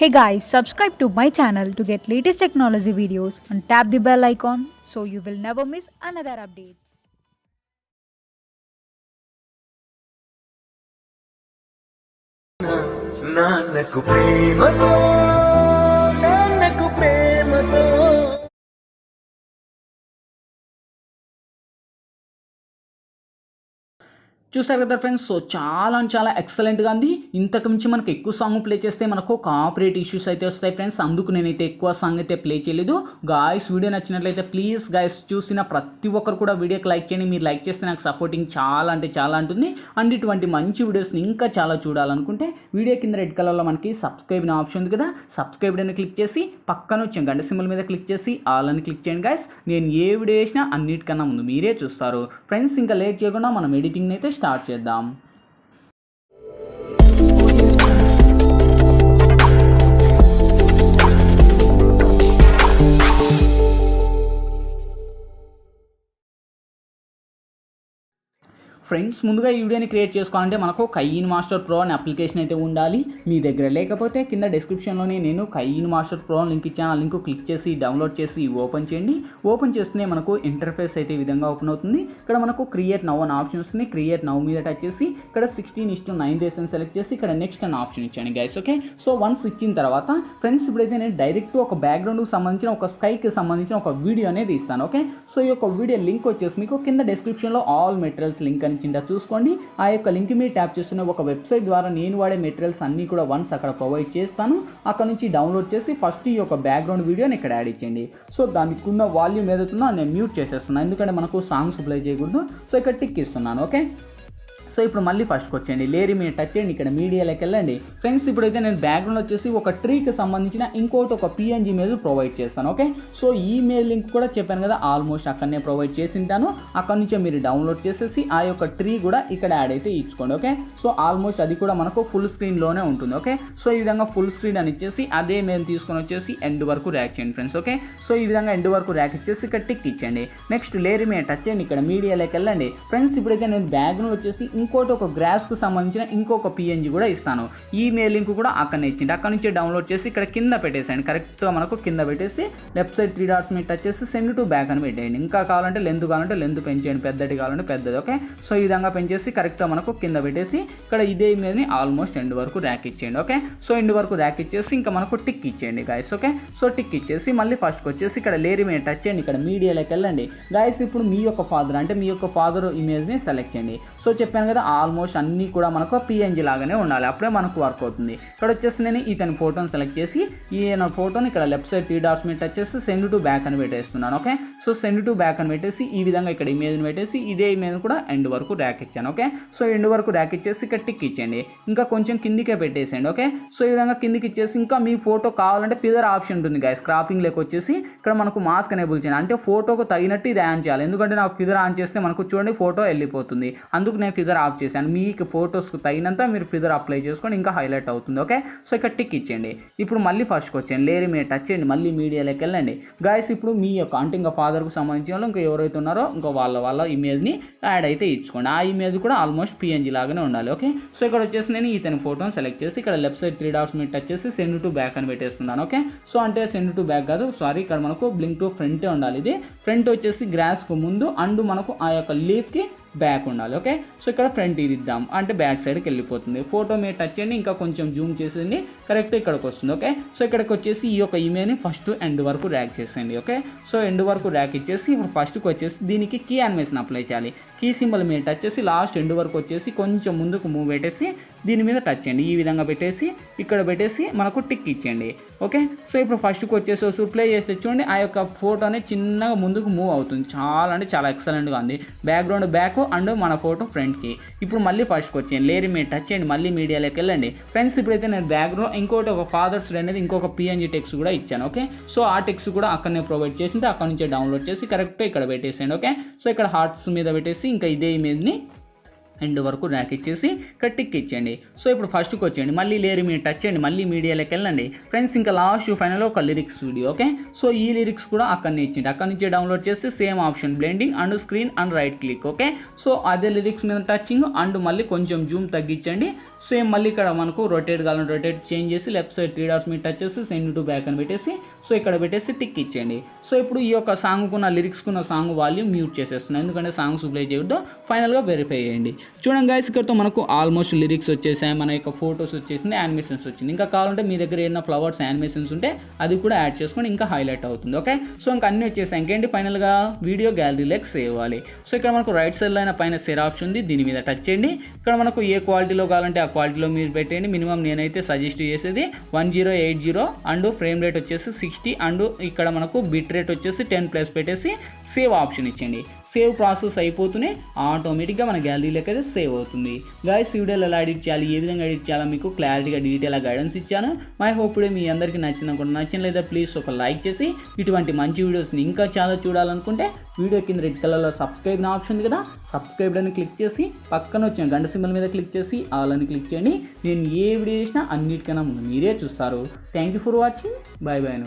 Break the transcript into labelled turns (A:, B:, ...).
A: Hey guys, subscribe to my channel to get latest technology videos and tap the bell icon so you will never miss another updates.
B: Nannaku Prematho
C: చూసారు కదా friends. So చాలా ఎక్సలెంట్గా ఉంది. ఇంతకు మించి మనకు ఎక్కువ సాంగ్ ప్లే చేస్తే మనకు కాపరేట్ ఇష్యూస్ అయితే వస్తాయి ఫ్రెండ్స్. అందుకు నేనైతే ఎక్కువ సాంగ్ అయితే ప్లే చేయలేదు. గాయస్ వీడియో నచ్చినట్లయితే ప్లీజ్ గాయస్ చూసిన ప్రతి ఒక్కరు కూడా వీడియోకి లైక్ చేయండి. మీరు లైక్ చేస్తే నాకు సపోర్టింగ్ చాలా ఉంటుంది. అండ్ ఇటువంటి మంచి వీడియోస్ని ఇంకా చాలా చూడాలనుకుంటే వీడియో కింద రెడ్ కలర్లో మనకి సబ్స్క్రైబ్ అనే ఆప్షన్ ఉంది కదా, సబ్స్క్రైబ్ అని క్లిక్ చేసి పక్కన వచ్చే గంట సింబల్ మీద క్లిక్ చేసి ఆల్ అని క్లిక్ చేయండి గాయస్. నేను ఏ వీడియో చేసినా అన్నిటికన్నా ముందు మీరే చూస్తారు ఫ్రెండ్స్. ఇంకా లేట్ చేయకుండా మనం ఎడిటింగ్ అయితే స్టార్ట్ చేద్దాం. ఫ్రెండ్స్ ముందుగా ఈ వీడియోని క్రియేట్ చేసుకోవాలంటే మనకు kinemaster pro అనే అప్లికేషన్ అయితే ఉండాలి. మీ దగ్గర లేకపోతే కింద డిస్క్రిప్షన్లోనే నేను kinemaster pro లింక్ ఇచ్చాను. ఆ లింక్ క్లిక్ చేసి డౌన్లోడ్ చేసి ఓపెన్ చేయండి. ఓపెన్ చేస్తేనే మనకు ఇంటర్ఫేస్ అయితే ఈ విధంగా ఓపెన్ అవుతుంది. ఇక్కడ మనకు క్రియేట్ నౌ అనే ఆప్షన్ వస్తుంది. క్రియేట్ నౌ మీద టచ్ చేసి ఇక్కడ 16:9 డేస్ అని సెలెక్ట్ చేసి ఇక్కడ నెక్స్ట్ అనే ఆప్షన్ ఇచ్చాను గైస్. ఓకే, సో వన్స్ ఇచ్చిన తర్వాత ఫ్రెండ్స్ ఇప్పుడైతే నేను డైరెక్ట్ ఒక బ్యాక్గ్రౌండ్కి సంబంధించిన ఒక స్కైకి సంబంధించిన ఒక వీడియో అనేది ఇస్తాను. ఓకే, సో ఈ యొక్క వీడియో లింక్ వచ్చేసి మీకు కింద డిస్క్రిప్షన్లో ఆల్ మెటీరియల్స్ లింక్ అని చూసుకోండి. ఆ యొక్క లింక్ మీరు ట్యాప్ చేస్తున్న ఒక వెబ్సైట్ ద్వారా నేను వాడే మెటీరియల్స్ అన్నీ కూడా వన్స్ అక్కడ ప్రొవైడ్ చేస్తాను. అక్కడ నుంచి డౌన్లోడ్ చేసి ఫస్ట్ ఈ యొక్క బ్యాక్గ్రౌండ్ వీడియోని ఇక్కడ యాడ్ ఇచ్చేయండి. సో దానికి ఉన్న వాల్యూమ్ ఏదైతుందో నేను మ్యూట్ చేసేస్తున్నాను, ఎందుకంటే మనకు సాంగ్స్ ప్లే చేయకూడదు. సో ఇక్కడ టిక్ ఇస్తున్నాను. ఓకే, సో ఇప్పుడు మళ్ళీ ఫస్ట్కి వచ్చేయండి, లేయర్ మీద టచ్ చేయండి, ఇక్కడ మీడియాలోకి వెళ్ళండి. ఫ్రెండ్స్ ఇప్పుడైతే నేను బ్యాక్గ్రౌండ్ వచ్చేసి ఒక ట్రీకి సంబంధించిన ఇంకోటి ఒక PNG ఇమేజ్ ప్రొవైడ్ చేస్తాను. ఓకే, సో ఈ ఇమేజ్ లింక్ కూడా చెప్పాను కదా, ఆల్మోస్ట్ అక్కడనే ప్రొవైడ్ చేసి ఉంటాను. అక్కడ నుంచే మీరు డౌన్లోడ్ చేసేసి ఆ యొక్క ట్రీ కూడా ఇక్కడ యాడ్ అయితే ఇచ్చుకోండి. ఓకే, సో ఆల్మోస్ట్ అది కూడా మనకు ఫుల్ స్క్రీన్లోనే ఉంటుంది. ఓకే, సో ఈ విధంగా ఫుల్ స్క్రీన్ అని ఇచ్చేసి అదే ఇమేజ్ తీసుకొని వచ్చేసి ఎండ్ వరకు ర్యాక్ చేయండి ఫ్రెండ్స్. ఓకే, సో ఈ విధంగా ఎండ్ వరకు ర్యాక్ ఇచ్చేసి ఇక్కడ టిక్ ఇచ్చేయండి. నెక్స్ట్ లేయర్ మీద టచ్ చేయండి, ఇక్కడ మీడియాలోకి వెళ్ళండి. ఫ్రెండ్స్ ఇప్పుడైతే నేను బ్యాక్గ్రౌండ్ వచ్చేసి ఇంకోటి ఒక గ్రాస్కి సంబంధించిన ఇంకొక PNG కూడా ఇస్తాను. ఈ మెయిల్ లింక్ కూడా అక్కడనే ఇచ్చింది. అక్కడ నుంచి డౌన్లోడ్ చేసి ఇక్కడ కింద పెట్టేసేయండి. కరెక్ట్గా మనకు కింద పెట్టేసి లెఫ్ట్ సైడ్ 3 డాట్స్ మీద టచ్ చేసి సెండ్ టు బ్యాక్ అని పెట్టేయండి. ఇంకా కావాలంటే లెంత్ పెంచేయండి, పెద్దది కావాలంటే పెద్దది. ఓకే, సో ఈ విధంగా పెంచేసి కరెక్ట్గా మనకు కింద పెట్టేసి ఇక్కడ ఇదే ఇమేజ్ని ఆల్మోస్ట్ ఎండ్ వరకు ర్యాక్ ఇచ్చేయండి. ఓకే, సో ఎండ్ వరకు ర్యాక్ ఇచ్చేసి ఇంకా మనకు టిక్ ఇచ్చేయండి గాయస్. ఓకే, సో టిక్ ఇచ్చేసి మళ్ళీ ఫస్ట్కి వచ్చేసి ఇక్కడ లేయర్ మీద టచ్ చేయండి, ఇక్కడ మీడియాలోకి వెళ్ళండి గాయస్. ఇప్పుడు మీ యొక్క ఫాదర్ అంటే మీ యొక్క ఫాదర్ ఇమేజ్ని సెలెక్ట్ చేయండి. సో చెప్పాను కదా, ఆల్మోస్ట్ అన్నీ కూడా మనకు PNG లాగానే ఉండాలి, అప్పుడే మనకు వర్క్ అవుతుంది. ఇక్కడ వచ్చేసి నేను ఇతని ఫోటోని సెలెక్ట్ చేసి ఈయన ఫోటోని ఇక్కడ లెఫ్ట్ సైడ్ 3 డాట్స్ మీద టచ్ చేసి సెండ్ టు బ్యాక్ అని పెట్టేస్తున్నాను. Okay, so send to back అని పెట్టేసి ఈ విధంగా ఇక్కడ ఇమేజ్ని పెట్టేసి ఇదే ఇమేజ్ కూడా ఎండ్ వరకు ర్యాక్ ఇచ్చాను. ఓకే, సో ఎండ్ వరకు ర్యాక్ ఇచ్చేసి ఇక్కడ టిక్ ఇచ్చేయండి. ఇంకా కొంచెం కిందికే పెట్టేసేయండి. ఓకే, సో ఈ విధంగా కిందికి ఇచ్చేసి ఇంకా మీ ఫోటో కావాలంటే ఫిదర్ ఆప్షన్ ఉంటుంది గాయస్. క్రాపింగ్ లెక్క వచ్చేసి ఇక్కడ మనకు మాస్క్ ఎనేబుల్ చేయండి, అంటే ఫోటోకు తగినట్టు ఇది ఆన్ చేయాలి. ఎందుకంటే నాకు ఫిదర్ ఆన్ చేస్తే మనకు చూడండి ఫోటో వెళ్ళిపోతుంది. అందుకు నేను ఫిదర్ ఆఫ్ చేశాను. మీకు ఫోటోస్కు తగినంత మీరు ఫిదర్ అప్లై చేసుకొని ఇంకా హైలైట్ అవుతుంది. ఓకే, సో ఇక్కడ టిక్ ఇచ్చేయండి. ఇప్పుడు మళ్ళీ ఫస్ట్కి వచ్చేయండి, లేయర్ మీద టచ్ చేయండి, మళ్ళీ మీడియాలోకి వెళ్ళండి గాయస్. ఇప్పుడు మీ యొక్క అంటే ఇంకా ఫాదర్కు సంబంధించిన వాళ్ళు ఇంకా ఎవరైతే ఉన్నారో ఇంకా వాళ్ళ ఇమేజ్ని యాడ్ అయితే ఇచ్చుకోండి. ఆ ఇమేజ్ కూడా ఆల్మోస్ట్ PNG లాగానే ఉండాలి. ఓకే, సో ఇక్కడ వచ్చేసి నేను ఇతని ఫోటోని సెలెక్ట్ చేసి ఇక్కడ లెఫ్ట్ సైడ్ 3 డాట్స్ మీద టచ్ చేసి సెండ్ టు బ్యాక్ అని పెట్టేస్తున్నాను. ఓకే, సో అంటే సెండ్ టు బ్యాక్ కాదు, సారీ, ఇక్కడ మనకు బ్లింక్ టు ఫ్రంటే ఉండాలి. ఇది ఫ్రంట్ వచ్చేసి గ్రాస్కు ముందు అండ్ మనకు ఆ యొక్క లీఫ్కి బ్యాక్ ఉండాలి. ఓకే, సో ఇక్కడ ఫ్రంట్ ఇది ఇద్దాం, అంటే బ్యాక్ సైడ్కి వెళ్ళిపోతుంది. ఫోటో మీద టచ్ చేయండి, ఇంకా కొంచెం జూమ్ చేసేయండి, కరెక్ట్ ఇక్కడికి వస్తుంది. ఓకే, సో ఇక్కడికి వచ్చేసి ఈ యొక్క ఇమేజ్ని ఫస్ట్ ఎండ్ వరకు ర్యాక్ చేసేయండి. ఓకే, సో ఎండ్ వరకు ర్యాక్ ఇచ్చేసి ఇప్పుడు ఫస్ట్కి వచ్చేసి దీనికి కీ యానిమేషన్ అప్లై చేయాలి. కీ సింబల్ మీద టచ్ చేసి లాస్ట్ ఎండ్ వరకు వచ్చేసి కొంచెం ముందుకు మూవ్ పెట్టేసి దీని మీద టచ్ చేయండి. ఈ విధంగా పెట్టేసి ఇక్కడ పెట్టేసి మనకు టిక్ ఇచ్చేయండి. ఓకే, సో ఇప్పుడు ఫస్ట్కి వచ్చేసి వస్తుంది ప్లే చేస్తే చూడండి ఆ యొక్క ఫోటో అనేది చిన్నగా ముందుకు మూవ్ అవుతుంది. చాలా ఎక్సలెంట్గా ఉంది. బ్యాక్గ్రౌండ్ బ్యాక్ అండ్ మన ఫోటో ఫ్రంట్కి. ఇప్పుడు మళ్ళీ ఫస్ట్కి వచ్చేయండి, లేయర్ మీద టచ్ చేయండి, మళ్ళీ మీడియాలోకి వెళ్ళండి. ఫ్రెండ్స్ ఇప్పుడైతే నేను బ్యాక్గ్రౌండ్ ఇంకోటి ఒక ఫాదర్స్ డే అనేది ఇంకొక PNG టెక్స్ట్ కూడా ఇచ్చాను. ఓకే, సో ఆ టెక్స్ట్ కూడా అక్కడనే ప్రొవైడ్ చేసింటే అక్కడ నుంచే డౌన్లోడ్ చేసి కరెక్ట్గా ఇక్కడ పెట్టేసేయండి. ఓకే, సో ఇక్కడ హార్ట్స్ మీద పెట్టేసి ఇంకా ఇదే ఇమేజ్ని ఎండ్ వరకు ర్యాక్ ఇచ్చేసి ఇక్కడ టిక్ ఇచ్చేయండి. సో ఇప్పుడు ఫస్ట్కి వచ్చేయండి, మళ్ళీ లేయర్ మీద టచ్ చేయండి, మళ్ళీ మీడియాలోకి వెళ్ళండి. ఫ్రెండ్స్ ఇంకా లాస్ట్ ఫైనల్ ఒక లిరిక్స్ వీడియో. ఓకే, సో ఈ లిరిక్స్ కూడా అక్కడనే ఇచ్చింది. అక్కడ నుంచి డౌన్లోడ్ చేసి same option blending and screen and right click. Okay, so అదే లిరిక్స్ మీద టచింగ్ అండ్ మళ్ళీ కొంచెం జూమ్ తగ్గించండి. సేమ్ మళ్ళీ ఇక్కడ మనకు రొటేట్ కావాలని రొటేట్ చేంజ్ చేసి లెఫ్ట్ సైడ్ 3 డాట్స్ మీద టచ్ చేసి సెండ్ టు బ్యాక్ అని పెట్టేసి సో ఇక్కడ పెట్టేసి టిక్ ఇచ్చేయండి. సో ఇప్పుడు ఈ యొక్క సాంగ్కున్న లిరిక్స్కున్న సాంగ్ వాల్యూమ్ మ్యూట్ చేసేస్తున్నాను, ఎందుకంటే సాంగ్స్ ప్లే చేయొద్దు. ఫైనల్గా వెరిఫై చేయండి. చూడండి గైస్, ఇక్కడతో మనకు ఆల్మోస్ట్ లిరిక్స్ వచ్చేసాయి, మన యొక్క ఫోటోస్ వచ్చేసింది, యానిమేషన్స్ వచ్చింది. ఇంకా కావాలంటే మీ దగ్గర ఏదైనా ఫ్లవర్స్ యానిమేషన్స్ ఉంటే అది కూడా యాడ్ చేసుకొని ఇంకా హైలైట్ అవుతుంది. ఓకే, సో ఇంకా అన్నీ వచ్చేసాయి. ఇంకేంటి ఫైనల్గా వీడియో గ్యాలరీలోకి సేవ్ అవ్వాలి. సో ఇక్కడ మనకు రైట్ సైడ్లో అయిన పైన సెర్ ఆప్షన్ ఉంది, దీని మీద టచ్ చేయండి. ఇక్కడ మనకు ఏ క్వాలిటీలో కావాలంటే ఆ క్వాలిటీలో మీరు పెట్టండి. మినిమం నేనైతే సజెస్ట్ చేసేది 1080 అండ్ ఫ్రేమ్ రేట్ వచ్చేసి 60 అండ్ ఇక్కడ మనకు బిట్ రేట్ వచ్చేసి 10+ పెట్టేసి సేవ్ ఆప్షన్ ఇచ్చండి. సేవ్ ప్రాసెస్ అయిపోతూనే ఆటోమేటిక్గా మన గ్యాలరీలోకి అయితే సేవ్ అవుతుంది. గైస్, ఈ వీడియోలో ఎలా ఎడిట్ చేయాలి, ఏ విధంగా ఎడిట్ చేయాలో మీకు క్లారిటీగా డీటెయిల్గా గైడెన్స్ ఇచ్చాను. మై హోప్ ఇప్పుడే మీ అందరికీ నచ్చినట్లయితే ప్లీజ్ ఒక లైక్ చేసి ఇటువంటి మంచి వీడియోస్ని ఇంకా చాలా చూడాలనుకుంటే వీడియో కింద రెడ్ కలర్లో సబ్స్క్రైబ్ ఆప్షన్ ఉంది కదా, సబ్స్క్రైబ్ అని క్లిక్ చేసి పక్కన వచ్చిన గంట సింబల్ మీద క్లిక్ చేసి ఆల్ అని క్లిక్ చేయండి. నేను ఏ వీడియో చేసినా అన్నిటికన్నా ముందు మీరే చూస్తారు. Thank you for watching. Bye bye.